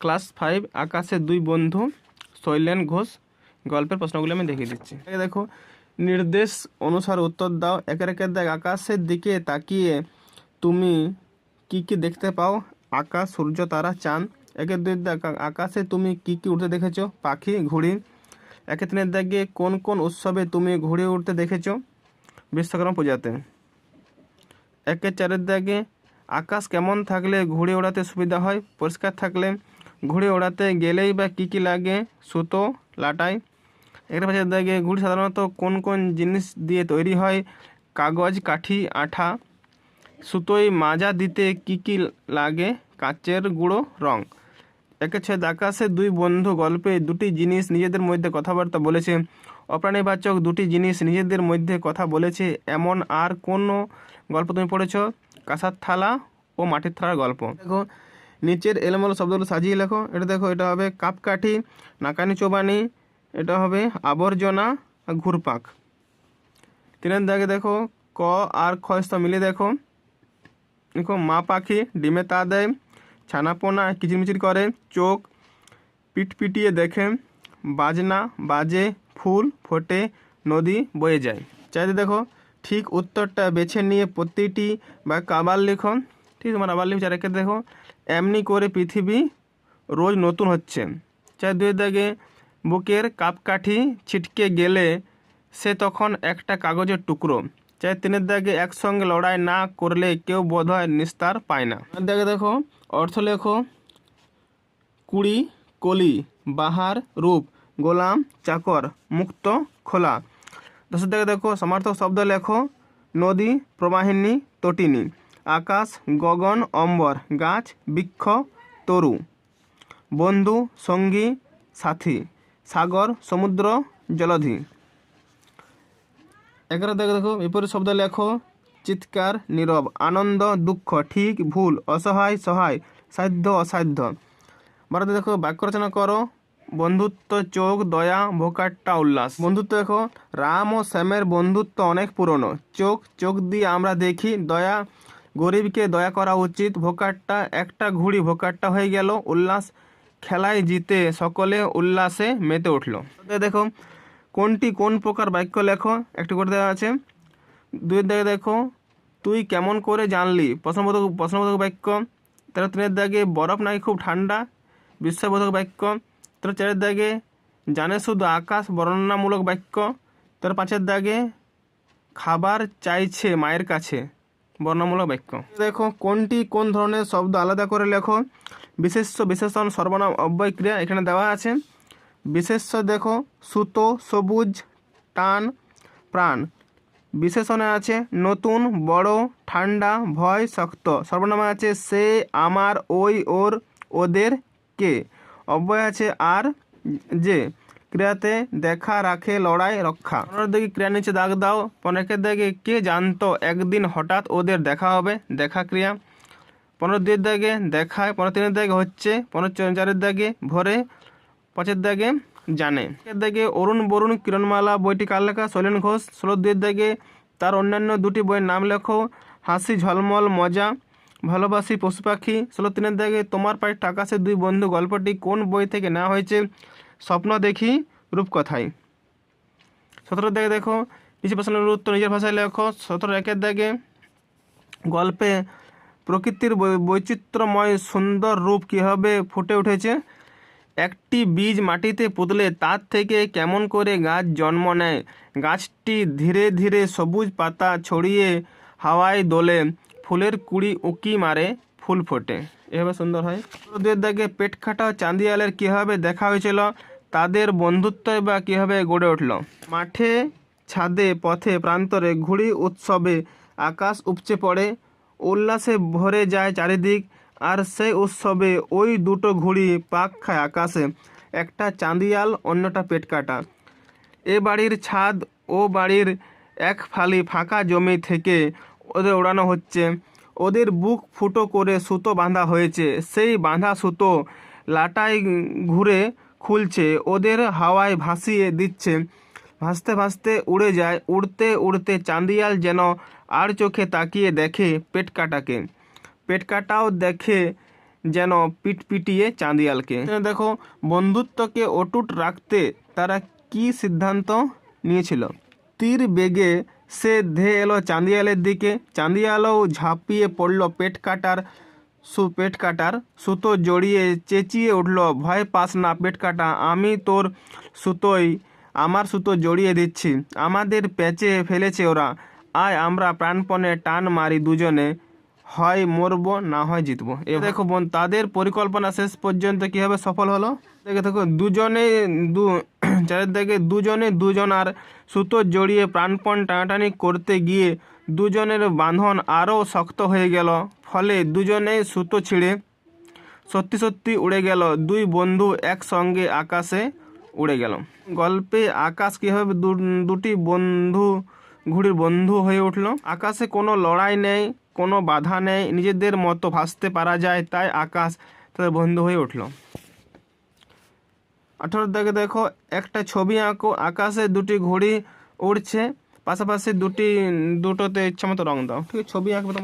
Class 5 আকাশের দুই বন্ধু শৈলেন ঘোষ গল্পের প্রশ্নগুলো আমি দেখিয়ে দিচ্ছি। দেখো, নির্দেশ অনুসারে উত্তর দাও। একের একের দেখ, আকাশের দিকে তাকিয়ে তুমি কি কি দেখতে পাও? আকাশ, সূর্য, তারা, চাঁদ। একের দুই দেখ, আকাশে তুমি কি কি উড়তে দেখেছো? পাখি, ঘুড়ি। একের তিনের দাগে, কোন কোন উৎসবে তুমি ঘুড়ি উড়তে দেখেছো? বিশ্বকর্মা পূজাতে। একের চারের দাগে, আকাশ কেমন থাকলে ঘুড়ি ওড়াতে সুবিধা হয়? পরিষ্কার থাকলে। ঘুড়ি ওড়াতে গেলেই বা কী কী লাগে? সুতো, লাটাই। একটা পাশের দাগে, ঘুড়ি সাধারণত কোন কোন জিনিস দিয়ে তৈরি হয়? কাগজ, কাঠি, আঠা। সুতোয় মাজা দিতে কী কী লাগে? কাচের গুঁড়ো, রং। একের ছয়, আকাশে দুই বন্ধু গল্পে দুটি জিনিস নিজেদের মধ্যে কথাবার্তা বলেছে। অপ্রাণীবাচক দুটি জিনিস নিজেদের মধ্যে কথা বলেছে এমন আর কোনো গল্প তুমি পড়েছো? কাঁসার থালা ও মাটির থালার গল্প। দেখো, নিচের এলোমেলো শব্দগুলো সাজিয়ে লেখো। এটা দেখো, এটা হবে কাপকাঠি, নাকানি চোবানি। এটা হবে আবর্জনা আর ঘুরপাক। তিনের দাগে দেখো, ক আর খ স্তর মিলিয়ে দেখো। দেখো, মা পাখি ডিমে তা দেয়। ছানাপোনা কিচিরমিচির করে। চোখ পিটপিটিয়ে দেখে। বাজনা বাজে। ফুল ফোটে। নদী বয়ে যায়। চাইতে দেখো, ঠিক উত্তরটা বেছে নিয়ে প্রতিটি বাক্য আবার লিখো। ঠিক তোমার আবার লিখো। চারেকে দেখো, এমনি করে পৃথিবী রোজ নতুন হচ্ছে। চার দুই দাগে, বুকের কাপকাঠি ছিটকে গেলে সে তখন একটা কাগজের টুকরো। চার তিনের দাগে, একসঙ্গে লড়াই না করলে কেউ বোধহয় নিস্তার পায় না। দাগে দেখো, অর্থ লেখো। কুড়ি, কলি, বাহার, রূপ, গোলাম, চাকর, মুক্ত, খোলা। দশের দাগে দেখো, সমার্থক শব্দ লেখো। নদী, প্রবাহিনী, তটিনী। আকাশ, গগন, অম্বর, গাছ, বৃক্ষ, তরু। বন্ধু, সঙ্গী, সাথী। সাগর, সমুদ্র, জলধি। 11 দেখো, বিপরীত শব্দ লেখো। চিৎকার, নীরব, আনন্দ, দুঃখ, ঠিক, ভুল, অসহায়, সহায়, সাধ্য, অসাধ্য। 12 দেখো, বাক্য রচনা করো। বন্ধুত্ব, চোখ, দয়া, ভোকাট্টা, উল্লাস। বন্ধুত্ব দেখো, রাম ও শ্যামের বন্ধুত্ব অনেক পুরনো। চোখ, চোখ দিয়ে আমরা দেখি। দয়া, গরিবকে দয়া করা উচিত। ভোকাট্টা, একটা ঘুড়ি ভোকাট্টা হয়ে গেল। উল্লাস, খেলায় জিতে সকলে উল্লাসে মেতে উঠল। দেখো, কোনটি কোন প্রকার বাক্য লেখো। একটু করে দেওয়া আছে। দুইয়ের দাগে দেখো, তুই কেমন করে জানলি? প্রশ্নবোধক বাক্য। 13 দাগে, বরফ নাকি খুব ঠান্ডা? বিস্ময়বোধক বাক্য। 4 দাগে, জানে শুধু আকাশ? বর্ণনামূলক বাক্য। 5 দাগে, খাবার চাইছে মায়ের কাছে? বর্ণনামূলক বাক্য। দেখো, কোনটি কোন ধরনের শব্দ আলাদা করে লেখো। বিশেষ্য, বিশেষণ, সর্বনাম, অব্যয়, ক্রিয়া এখানে দেওয়া আছে। বিশেষ্য দেখো, সুতো, সবুজ, টান, প্রাণ। বিশেষণে আছে নতুন, বড়, ঠান্ডা, ভয়, শক্ত। সর্বনামে আছে সে, আমার, ওই, ওর, ওদের, কে। অব্যয় আছে আর, যে। ক্রিয়াতে দেখা, রাখে, লড়াই, রক্ষা। 15 দিকে ক্রিয়া নিচে দাগ দাও। 15 দাগে, কে জানতো একদিন হঠাৎ ওদের দেখা হবে? দেখা ক্রিয়া। 15 দাগে দেখায়। 15 দাগে হচ্ছে। 15 দাগে ভোরে। 5 দাগে জানে। 1 দাগে অরুণ বরুণ কিরণমালা বইটি কার লেখা? শৈলেন ঘোষ। 16 দাগে তার অন্যান্য দুটি বইয়ের নাম লেখো। হাসি, ঝলমল, মজা, ভালোবাসি, পশু পাখি। 16 দাগে তোমার পায়ে আকাশের দুই বন্ধু গল্পটি কোন বই থেকে নেওয়া হয়েছে? স্বপ্ন দেখি, রূপকথায়। 17 দাগে দেখো, কিছু প্রশ্নের উত্তর নিজের ভাষায় লেখো। 17 দাগে, গল্পে প্রকৃতির বৈচিত্র্যময় সুন্দর রূপ কীভাবে ফুটে উঠেছে? একটি বীজ মাটিতে পুঁতলে তার থেকে কেমন করে গাছ জন্ম নেয়? গাছটি ধীরে ধীরে সবুজ পাতা ছড়িয়ে হাওয়ায় দোলে। ফুলের কুড়ি উঁকি মারে, ফুল ফোটে। এভাবে সুন্দর হয়। 2 দাগে, পেট কাটা চাঁদিয়ালের কীভাবে দেখা হয়েছিল? তাদের বন্ধুত্ব বা কীভাবে গড়ে উঠল? মাঠে, ছাদে, পথে, প্রান্তরে, ঘুড়ি উৎসবে আকাশ উপচে পড়ে। উল্লাসে ভরে যায় চারিদিক। আর সেই উৎসবে ওই দুটো ঘুড়ি পাক খায় আকাশে। একটা চাঁদিয়াল, অন্যটা পেট কাটা। এ বাড়ির ছাদ ও বাড়ির এক ফালি ফাঁকা জমি থেকে ওদের ওড়ানো হচ্ছে। ওদের বুক ফুটো করে সুতো বাঁধা হয়েছে। সেই বাঁধা সুতো লাটায় ঘুরে খুলছে, ওদের হাওয়ায় ভাসিয়ে দিচ্ছে। ভাসতে ভাসতে উড়ে যায়। উড়তে উড়তে চাঁদিয়াল যেন আর চোখে তাকিয়ে দেখে পেট কাটাকে। পেট কাটাও দেখে যেন পিটপিটিয়ে চাঁদিয়ালকে। দেখো বন্ধুত্বকে অটুট রাখতে তারা কি সিদ্ধান্ত নিয়েছিল। তীর বেগে সে ধেয়ে এলো চাঁদিয়ালের দিকে। চাঁদিয়ালও ঝাঁপিয়ে পড়ল পেট কাটার সুতো জড়িয়ে চেঁচিয়ে উঠল, ভয় পাস না পেট কাটা, আমি তোর আমার সুতো জড়িয়ে দিচ্ছি। আমাদের পেঁচে ফেলেছে ওরা, আয় আমরা প্রাণপণে টান মারি দুজনে, হয় মরবো না হয় জিতবো। এ দেখো বোন, তাদের পরিকল্পনা শেষ পর্যন্ত কিভাবে সফল হলো। দেখো চারিদিকে দুজনে দুজনার সুতো জড়িয়ে প্রাণপণ টানাটানি করতে গিয়ে দুজনের বাঁধন আরও শক্ত হয়ে গেল। ফলে দুজনেই সুতো ছিঁড়ে সত্যি সত্যি উড়ে গেল। দুই বন্ধু একসঙ্গে আকাশে উড়ে গেল। গল্পে আকাশ কীভাবে দুটি ঘুড়ির বন্ধু হয়ে উঠল। আকাশে কোনো লড়াই নেই, কোনো বাধা নেই, নিজেদের মতো ভাসতে পারা যায়, তাই আকাশ তাদের বন্ধু হয়ে উঠল। 18 থেকে দেখো, একটা ছবি আঁকো। আকাশে দুটি ঘুড়ি উড়ছে, পাশাপাশি দুটোতে ইচ্ছা মতো রং দাও। ঠিক আছে, ছবি আঁকবে তোমরা।